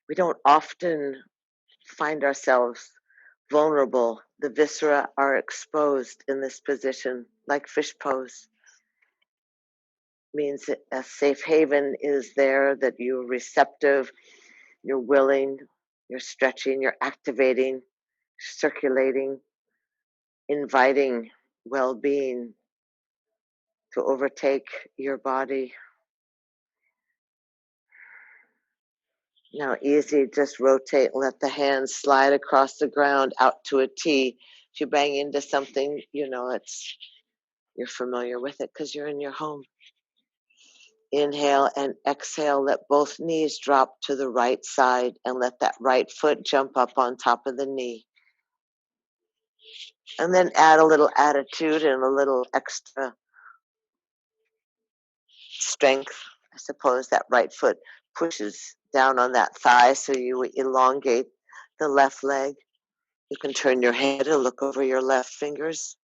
We don't often find ourselves vulnerable. The viscera are exposed in this position, like fish pose. Means that a safe haven is there, that you're receptive, you're willing, you're stretching, you're activating, circulating, inviting well-being to overtake your body. Now, easy, just rotate and let the hands slide across the ground out to a T. If you bang into something, you're familiar with it because you're in your home. Inhale and exhale, let both knees drop to the right side and let that right foot jump up on top of the knee. And then add a little attitude and a little extra strength. I suppose that right foot pushes down on that thigh so you elongate the left leg. You can turn your head and look over your left fingers.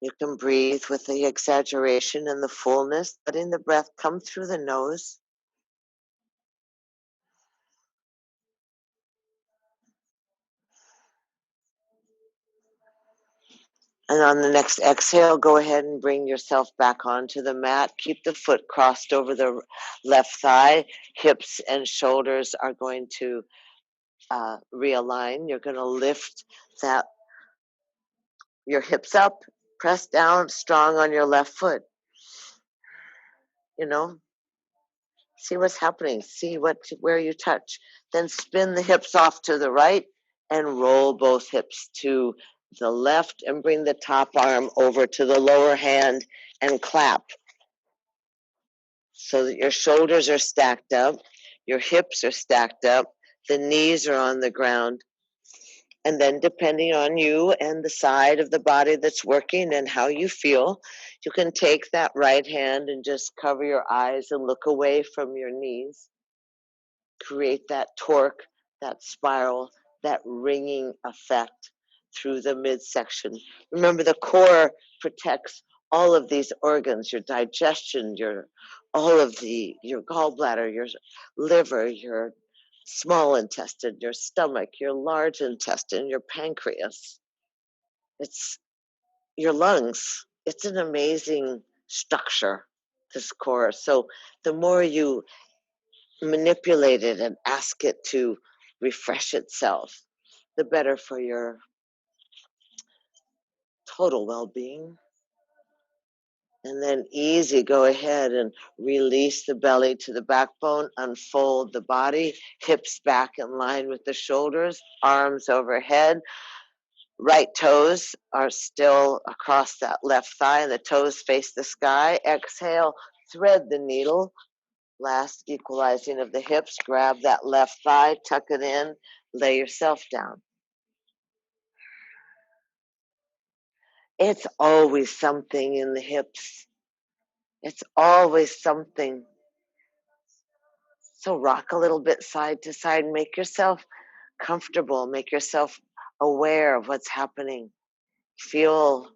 You can breathe with the exaggeration and the fullness, letting the breath come through the nose. And on the next exhale, go ahead and bring yourself back onto the mat. Keep the foot crossed over the left thigh. Hips and shoulders are going to realign. You're going to lift your hips up, press down strong on your left foot. See what's happening. See where you touch. Then spin the hips off to the right and roll both hips to the left and bring the top arm over to the lower hand and clap so that your shoulders are stacked up, your hips are stacked up, the knees are on the ground. And then depending on you and the side of the body that's working and how you feel, you can take that right hand and just cover your eyes and look away from your knees. Create that torque, that spiral, that ringing effect through the midsection. Remember, the core protects all of these organs, your digestion, your gallbladder, your liver, your small intestine, your stomach, your large intestine, your pancreas. It's your lungs. It's an amazing structure, this core. So the more you manipulate it and ask it to refresh itself, the better for your total well-being. And then easy, go ahead and release the belly to the backbone, unfold the body, hips back in line with the shoulders, arms overhead. Right toes are still across that left thigh, and the toes face the sky. Exhale, thread the needle. Last equalizing of the hips, grab that left thigh, tuck it in, lay yourself down. It's always something in the hips. It's always something. So rock a little bit side to side, make yourself comfortable, make yourself aware of what's happening. Feel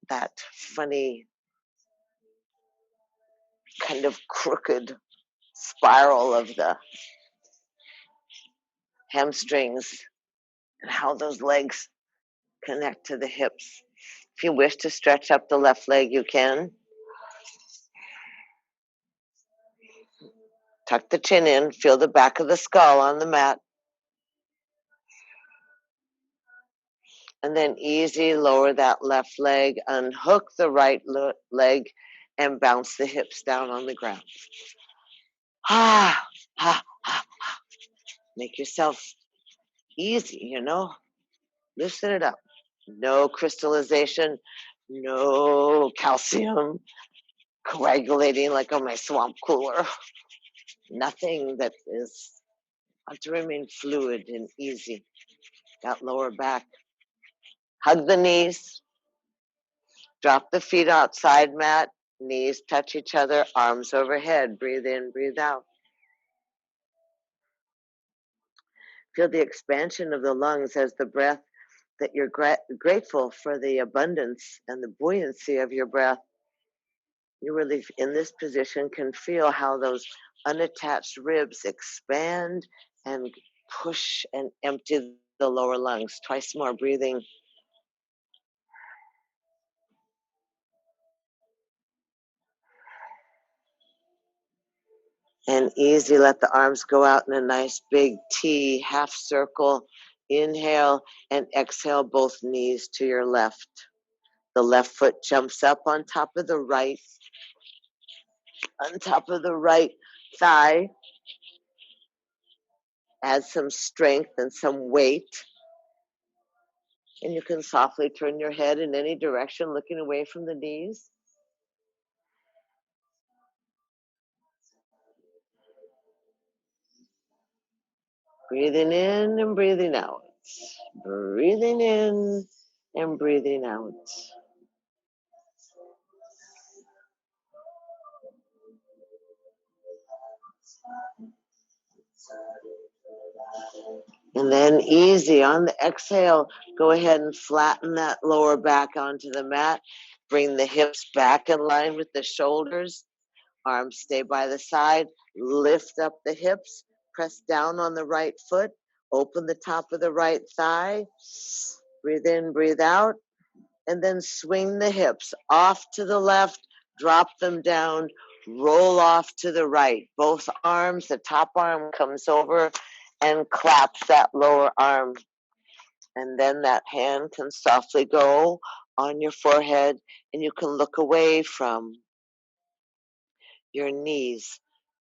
that funny kind of crooked spiral of the hamstrings and how those legs connect to the hips. If you wish to stretch up the left leg, you can. Tuck the chin in, feel the back of the skull on the mat. And then easy, lower that left leg, unhook the right leg, and bounce the hips down on the ground. Ah, ah, ah, ah. Make yourself easy, loosen it up. No crystallization, no calcium coagulating like on my swamp cooler. Nothing that is. Want to remain fluid and easy. That lower back. Hug the knees. Drop the feet outside mat. Knees touch each other. Arms overhead. Breathe in, breathe out. Feel the expansion of the lungs as the breath, that you're grateful for the abundance and the buoyancy of your breath. You really, in this position, can feel how those unattached ribs expand and push and empty the lower lungs. Twice more breathing. And easy, let the arms go out in a nice big T, half circle. Inhale and exhale both knees to your left. The left foot jumps up on top of the right thigh. Add some strength and some weight. And you can softly turn your head in any direction, looking away from the knees. Breathing in and breathing out. Breathing in and breathing out. And then easy on the exhale, go ahead and flatten that lower back onto the mat. Bring the hips back in line with the shoulders. Arms stay by the side. Lift up the hips. Press down on the right foot. Open the top of the right thigh. Breathe in, breathe out. And then swing the hips off to the left. Drop them down. Roll off to the right. Both arms, the top arm comes over and claps that lower arm. And then that hand can softly go on your forehead, and you can look away from your knees.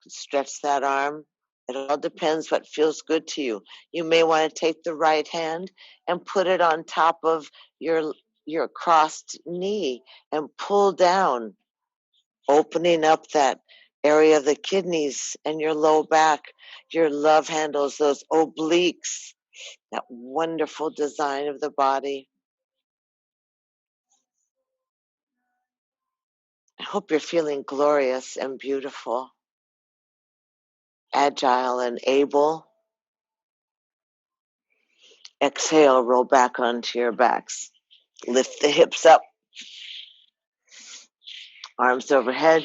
Stretch that arm. It all depends what feels good to you. You may want to take the right hand and put it on top of your crossed knee and pull down, opening up that area of the kidneys and your low back, your love handles, those obliques, that wonderful design of the body. I hope you're feeling glorious and beautiful, agile and able. Exhale, roll back onto your backs. Lift the hips up, arms overhead.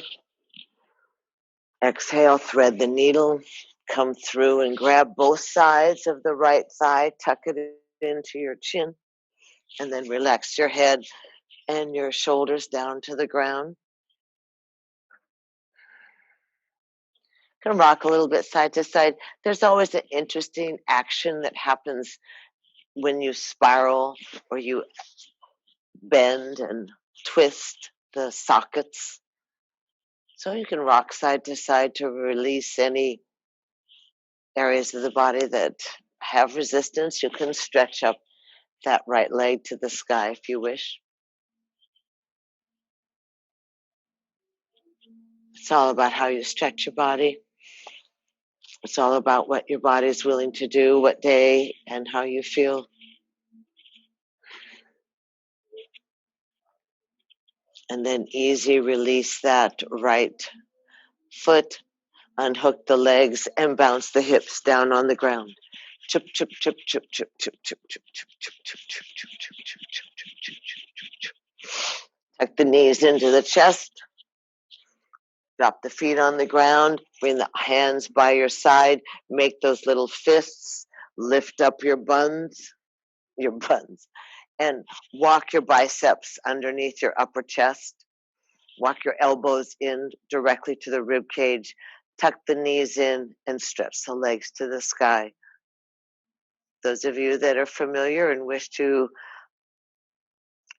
Exhale, thread the needle, come through and grab both sides of the right thigh, tuck it into your chin, and then relax your head and your shoulders down to the ground. Can rock a little bit side to side. There's always an interesting action that happens when you spiral or you bend and twist the sockets. So you can rock side to side to release any areas of the body that have resistance. You can stretch up that right leg to the sky if you wish. It's all about how you stretch your body. It's all about what your body is willing to do, what day, and how you feel. And then easy release that right foot, unhook the legs, and bounce the hips down on the ground. Chip, chip, chip, chip, chip, chip, chip, chip, chip, chip, chip, chip, chip, chip, chip, chip, chip, chip, chip, chip. Tuck the knees into the chest. Drop the feet on the ground. Bring the hands by your side. Make those little fists. Lift up your buns, and walk your biceps underneath your upper chest. Walk your elbows in directly to the rib cage. Tuck the knees in and stretch the legs to the sky. Those of you that are familiar and wish to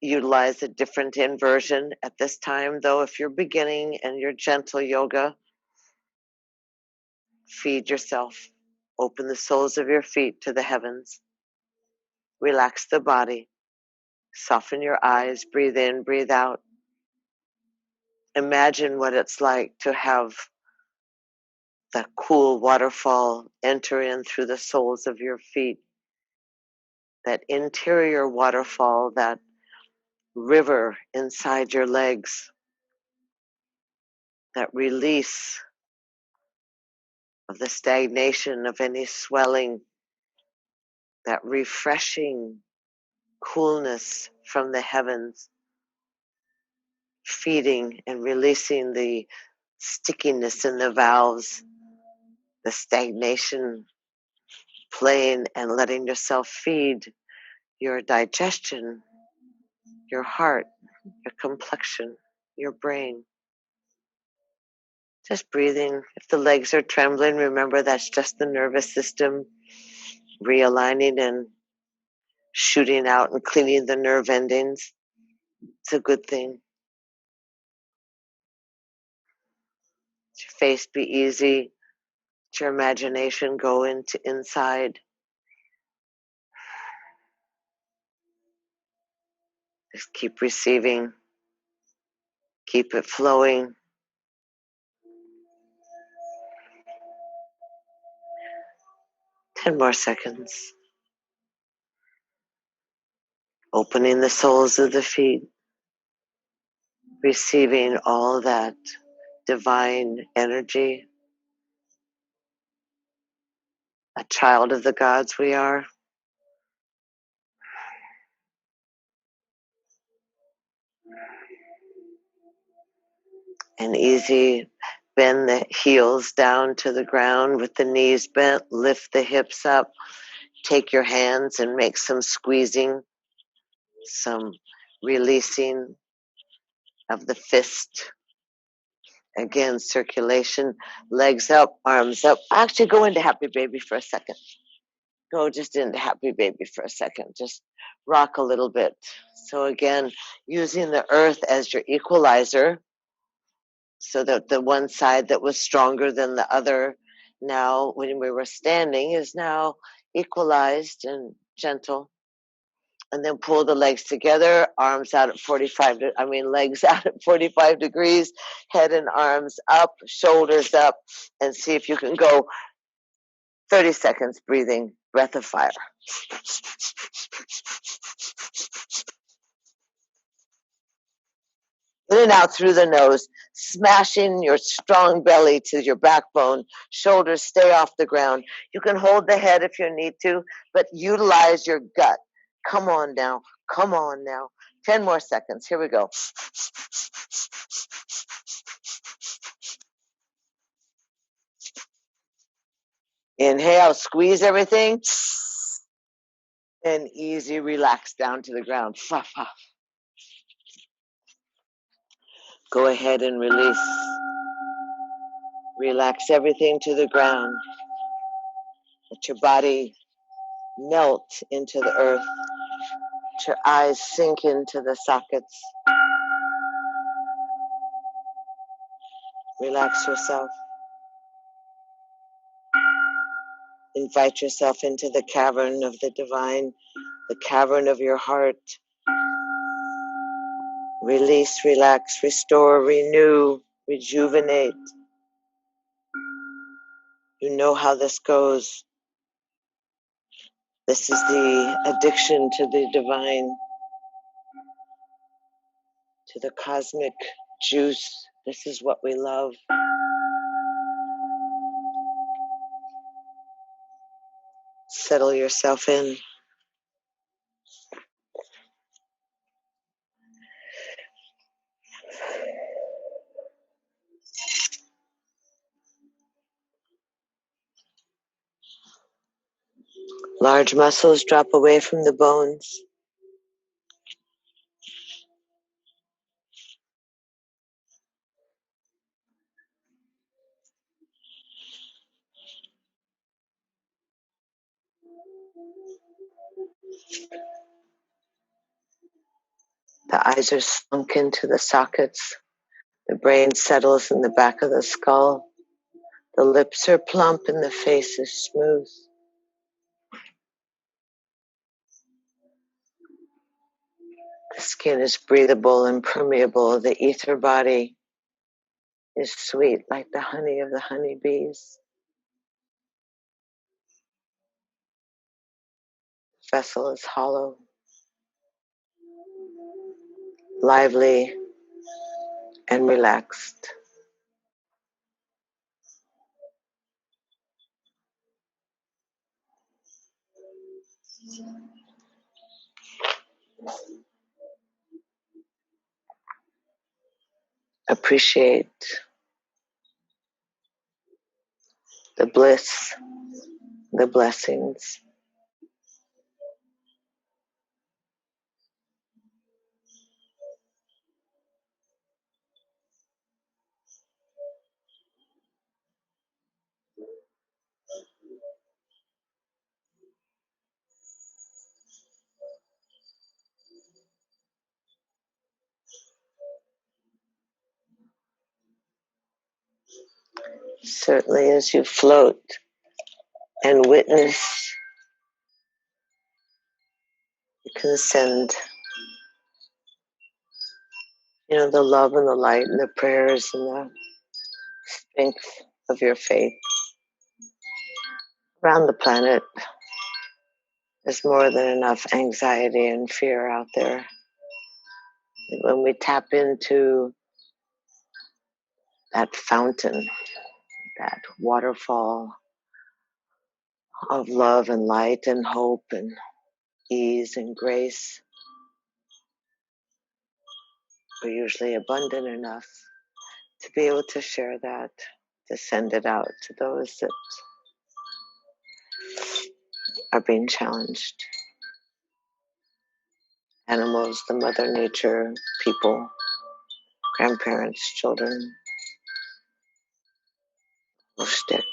utilize a different inversion at this time, though, if you're beginning and you're gentle yoga, feed yourself. Open the soles of your feet to the heavens. Relax the body. Soften your eyes. Breathe in, breathe out. Imagine what it's like to have that cool waterfall enter in through the soles of your feet. That interior waterfall, that river inside your legs. That release of the stagnation of any swelling. That refreshing coolness from the heavens. Feeding and releasing the stickiness in the valves, the stagnation, playing and letting yourself feed your digestion, your heart, your complexion, your brain. Just breathing. If the legs are trembling, remember that's just the nervous system realigning and shooting out and cleaning the nerve endings. It's a good thing. Let your face be easy. Let your imagination go into inside. Just keep receiving. Keep it flowing. Ten more seconds. Opening the soles of the feet. Receiving all that divine energy. A child of the gods we are. And easy. Bend the heels down to the ground with the knees bent. Lift the hips up. Take your hands and make some squeezing, some releasing of the fist. Again, circulation, legs up, arms up. Actually, go into happy baby for a second. Go just into happy baby for a second. Just rock a little bit. So again, using the earth as your equalizer, so that the one side that was stronger than the other now when we were standing is now equalized and gentle. And then pull the legs together, arms out at legs out at 45 degrees, head and arms up, shoulders up, and see if you can go 30 seconds breathing, breath of fire. In and out through the nose, smashing your strong belly to your backbone, shoulders stay off the ground. You can hold the head if you need to, but utilize your gut. Come on now, come on now. 10 more seconds, here we go. Inhale, squeeze everything, and easy relax down to the ground. Go ahead and release. Relax everything to the ground. Let your body melt into the earth. Let your eyes sink into the sockets. Relax yourself. Invite yourself into the cavern of the divine, the cavern of your heart. Release, relax, restore, renew, rejuvenate. You know how this goes. This is the addiction to the divine, to the cosmic juice. This is what we love. Settle yourself in. Large muscles drop away from the bones. The eyes are sunk into the sockets. The brain settles in the back of the skull. The lips are plump and the face is smooth. The skin is breathable and permeable. The ether body is sweet like the honey of the honeybees. Vessel is hollow, lively, and relaxed. Appreciate the bliss, the blessings. Certainly, as you float and witness, you can send, the love and the light and the prayers and the strength of your faith around the planet. There's more than enough anxiety and fear out there. When we tap into that fountain, that waterfall of love and light and hope and ease and grace, we're usually abundant enough to be able to share that, to send it out to those that are being challenged. Animals, the mother nature, people, grandparents, children, will stick.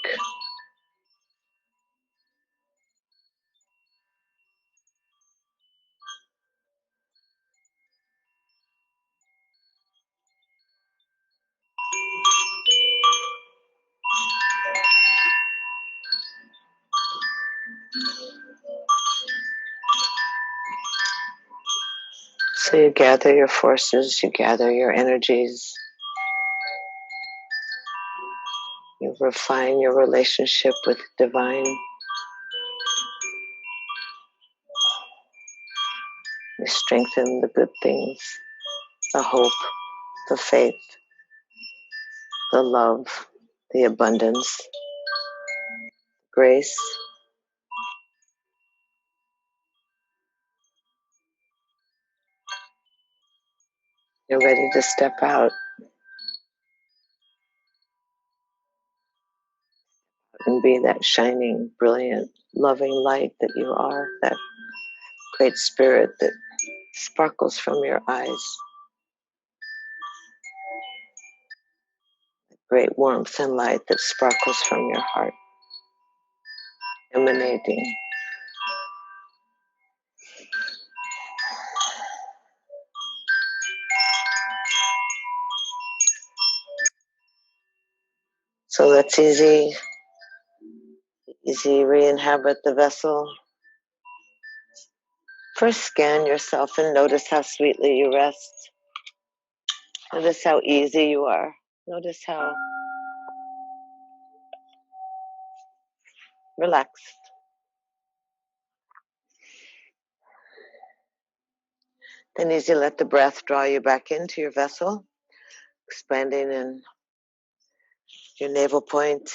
So you gather your forces, you gather your energies, you refine your relationship with divine, you strengthen the good things, the hope, the faith, the love, the abundance, grace. You're ready to step out and be that shining, brilliant, loving light that you are, that great spirit that sparkles from your eyes, great warmth and light that sparkles from your heart, emanating. So let's easy re-inhabit the vessel. First scan yourself and notice how sweetly you rest. Notice how easy you are. Notice how relaxed. Then easy let the breath draw you back into your vessel, expanding in your navel point,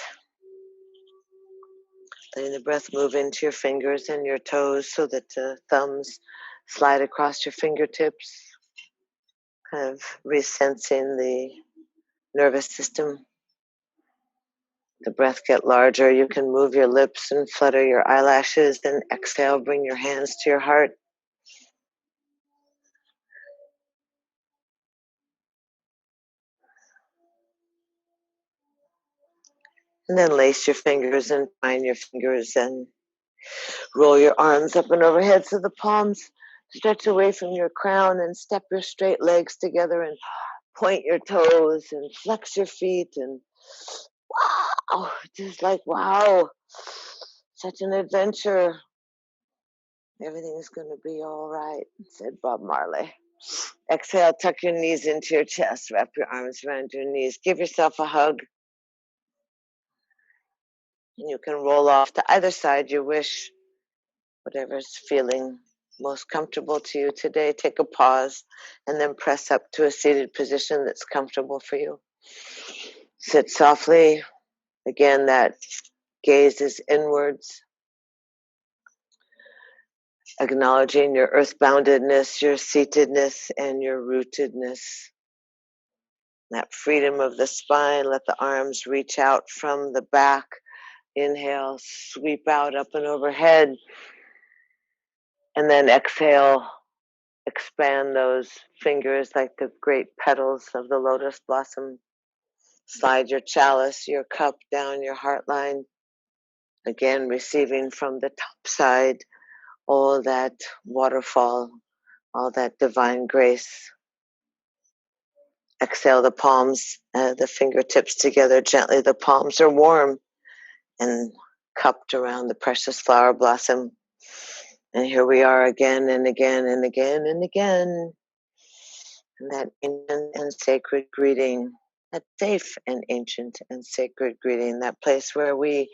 letting the breath move into your fingers and your toes so that the thumbs slide across your fingertips, kind of resensing the nervous system. The breath get larger. You can move your lips and flutter your eyelashes. Then exhale, bring your hands to your heart. And then lace your fingers and twine your fingers and roll your arms up and overhead so the palms stretch away from your crown, and step your straight legs together and point your toes and flex your feet, and wow, just like wow, such an adventure. Everything's going to be all right, said Bob Marley. Exhale, tuck your knees into your chest, wrap your arms around your knees, give yourself a hug, and you can roll off to either side you wish, whatever's feeling most comfortable to you today. Take a pause and then press up to a seated position that's comfortable for you. Sit softly. Again, that gaze is inwards, acknowledging your earth-boundedness, your seatedness, and your rootedness. That freedom of the spine. Let the arms reach out from the back. Inhale, sweep out up and overhead. And then exhale, expand those fingers like the great petals of the lotus blossom. Slide your chalice, your cup down your heart line. Again, receiving from the top side all that waterfall, all that divine grace. exhale the palms, the fingertips together gently. The palms are warm and cupped around the precious flower blossom. And here we are again and again and again and again. And that ancient and sacred greeting, that safe and ancient and sacred greeting, that place where we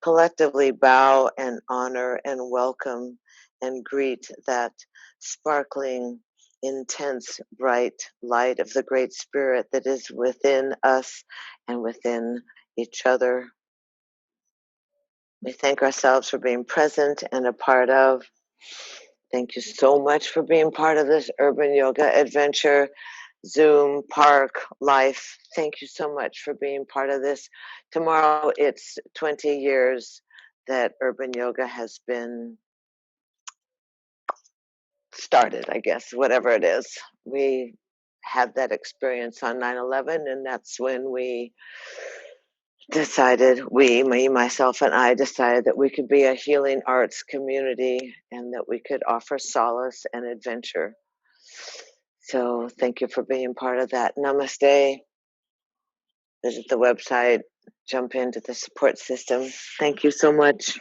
collectively bow and honor and welcome and greet that sparkling, intense, bright light of the Great Spirit that is within us and within each other. We thank ourselves for being present and a part of. Thank you so much for being part of this urban yoga adventure, Zoom, park, life. Thank you so much for being part of this. Tomorrow, it's 20 years that urban yoga has been started, I guess, whatever it is. We had that experience on 9/11, and that's when we decided, me, myself, and I decided that we could be a healing arts community and that we could offer solace and adventure. So thank you for being part of that. Namaste. Visit the website, jump into the support system. Thank you so much.